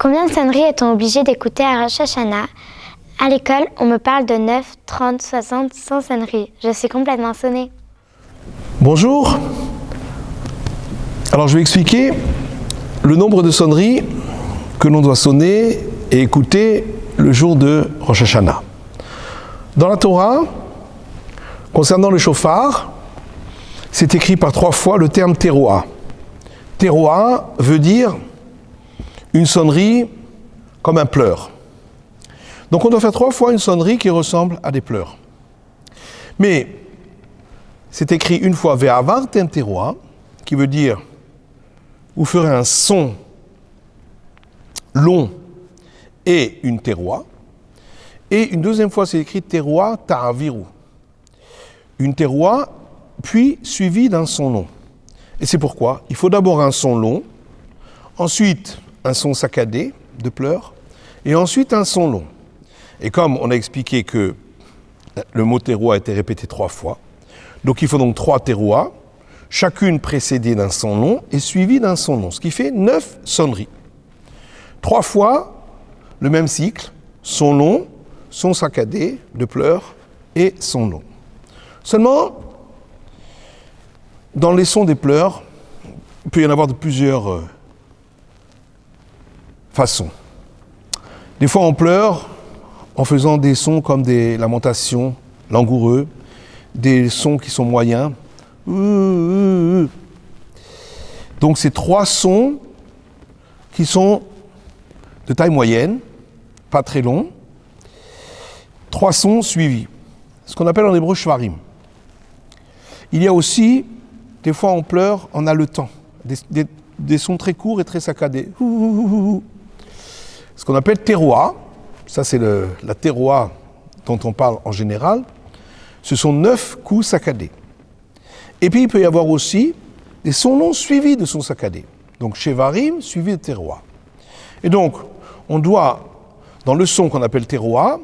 Combien de sonneries est-on obligé d'écouter à Rosh Hashanah? À l'école, on me parle de 9, 30, 60, 100 sonneries. Je suis complètement sonnée. Bonjour. Alors je vais expliquer le nombre de sonneries que l'on doit sonner et écouter le jour de Rosh Hashanah. Dans la Torah, concernant le shofar, c'est écrit par 3 fois le terme teroa. Teroa veut dire une sonnerie comme un pleur. Donc on doit faire 3 fois une sonnerie qui ressemble à des pleurs. Mais c'est écrit une fois ve'avartem teroa, qui veut dire vous ferez un son long et une teroa. Et une deuxième fois c'est écrit teroa ta'aviru. Une teroa puis suivie d'un son long. Et c'est pourquoi il faut d'abord un son long, ensuite un son saccadé de pleurs, et ensuite un son long. Et comme on a expliqué que le mot teroa a été répété 3 fois, donc il faut donc 3 teroas, chacune précédée d'un son long et suivie d'un son long, ce qui fait 9 sonneries. 3 fois le même cycle, son long, son saccadé de pleurs et son long. Seulement, dans les sons des pleurs, il peut y en avoir de plusieurs façons. Des fois, on pleure en faisant des sons comme des lamentations langoureux, des sons qui sont moyens. Donc, c'est 3 sons qui sont de taille moyenne, pas très longs, 3 sons suivis, ce qu'on appelle en hébreu shvarim. Il y a aussi, des fois on pleure en haletant, des sons très courts et très saccadés. Ce qu'on appelle teroa, ça c'est la teroa dont on parle en général, ce sont 9 coups saccadés. Et puis il peut y avoir aussi des sons longs suivis de sons saccadés. Donc shevarim suivi de teroa. Et donc, on doit, dans le son qu'on appelle teroa,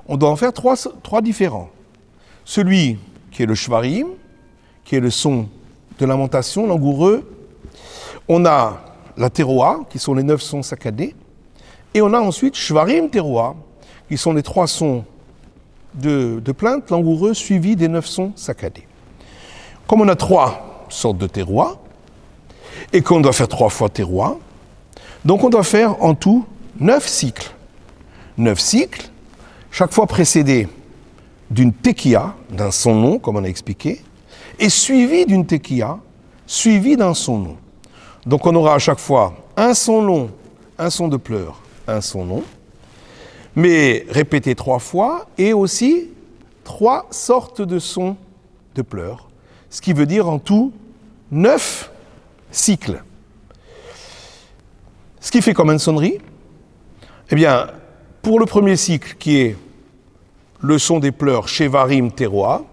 on doit en faire 3 différents. Celui qui est le shvarim, qui est le son de lamentation langoureux. On a la teroa, qui sont les 9 sons saccadés. Et on a ensuite shvarim teroa, qui sont les 3 sons de plainte langoureux suivis des 9 sons saccadés. Comme on a 3 sortes de teroa, et qu'on doit faire 3 fois teroa, donc on doit faire en tout 9 cycles. 9 cycles, chaque fois précédés d'une tekiya, d'un son long, comme on a expliqué, et suivi d'une tekiya, suivi d'un son long. Donc on aura à chaque fois un son long, un son de pleurs, un son long, mais répété 3 fois, et aussi 3 sortes de sons de pleurs, ce qui veut dire en tout 9 cycles. Ce qui fait comme une sonnerie, eh bien, pour le premier cycle qui est le son des pleurs shevarim teroa,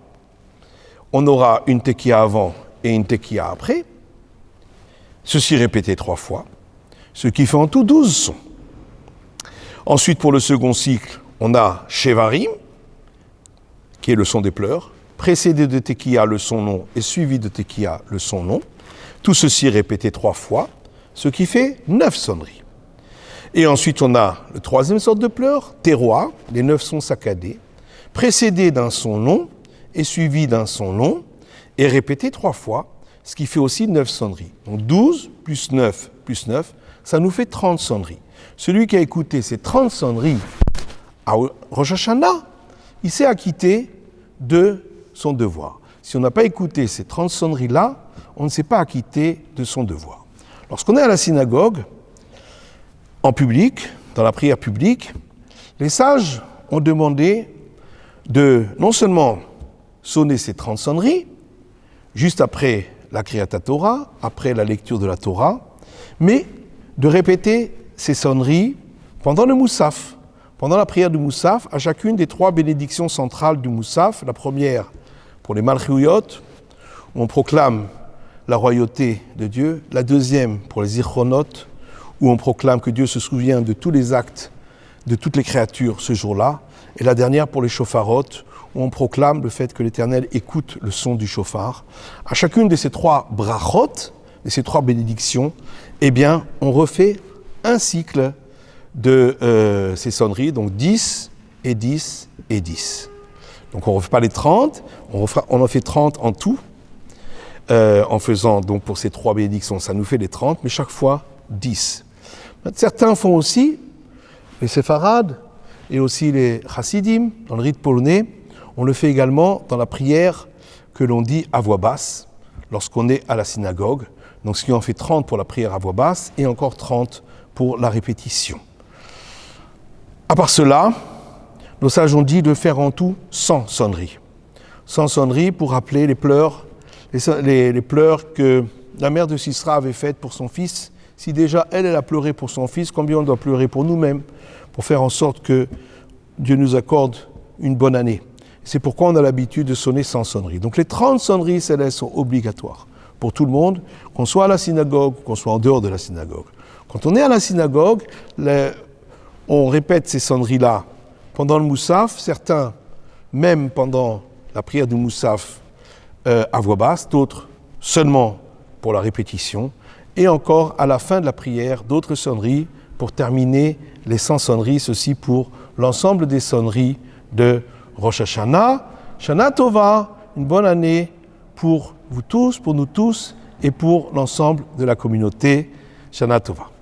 on aura une tekiya avant et une tekiya après, ceci répété 3 fois, ce qui fait en tout 12 sons. Ensuite, pour le second cycle, on a shevarim, qui est le son des pleurs, précédé de tekiya le son long et suivi de tekiya le son long, tout ceci répété 3 fois, ce qui fait 9 sonneries. Et ensuite, on a le troisième sorte de pleurs, teroa, les 9 sons saccadés, précédé d'un son long et suivi d'un son long, et répété 3 fois, ce qui fait aussi 9 sonneries. Donc 12 plus 9 plus 9, ça nous fait 30 sonneries. Celui qui a écouté ces 30 sonneries à Rosh Hashanah, il s'est acquitté de son devoir. Si on n'a pas écouté ces 30 sonneries-là, on ne s'est pas acquitté de son devoir. Lorsqu'on est à la synagogue, en public, dans la prière publique, les sages ont demandé de non seulement sonner ces 30 sonneries, juste après la Kriyat Torah, après la lecture de la Torah, mais de répéter ces sonneries pendant le Moussaf, pendant la prière du Moussaf, à chacune des 3 bénédictions centrales du Moussaf. La première pour les Malchuyot, où on proclame la royauté de Dieu. La deuxième pour les Zichronot, où on proclame que Dieu se souvient de tous les actes de toutes les créatures ce jour-là. Et la dernière pour les Shofarot, où on proclame le fait que l'Éternel écoute le son du shofar. À chacune de ces 3 brachot, de ces 3 bénédictions, eh bien, on refait un cycle de ces sonneries, donc 10 et 10 et 10. Donc on ne refait pas les 30, on en fait 30 en tout, en faisant donc pour ces 3 bénédictions, ça nous fait les 30, mais chaque fois 10. Certains font aussi, les séfarades et aussi les chassidim, dans le rite polonais, on le fait également dans la prière que l'on dit à voix basse, lorsqu'on est à la synagogue. Donc ce qui en fait 30 pour la prière à voix basse et encore 30 pour la répétition. À part cela, nos sages ont dit de faire en tout 100 sonneries. 100 sonneries pour rappeler les pleurs que la mère de Sisra avait faites pour son fils. Si déjà elle a pleuré pour son fils, combien on doit pleurer pour nous-mêmes, pour faire en sorte que Dieu nous accorde une bonne année. C'est pourquoi on a l'habitude de sonner 100 sonneries. Donc les 30 sonneries célestes sont obligatoires pour tout le monde, qu'on soit à la synagogue, qu'on soit en dehors de la synagogue. Quand on est à la synagogue, on répète ces sonneries-là pendant le Moussaf, certains même pendant la prière du Moussaf à voix basse, d'autres seulement pour la répétition, et encore à la fin de la prière, d'autres sonneries pour terminer les 100 sonneries, ceci pour l'ensemble des sonneries de Rosh Hashanah. Shana Tova, une bonne année pour vous tous, pour nous tous, et pour l'ensemble de la communauté. Shana Tova.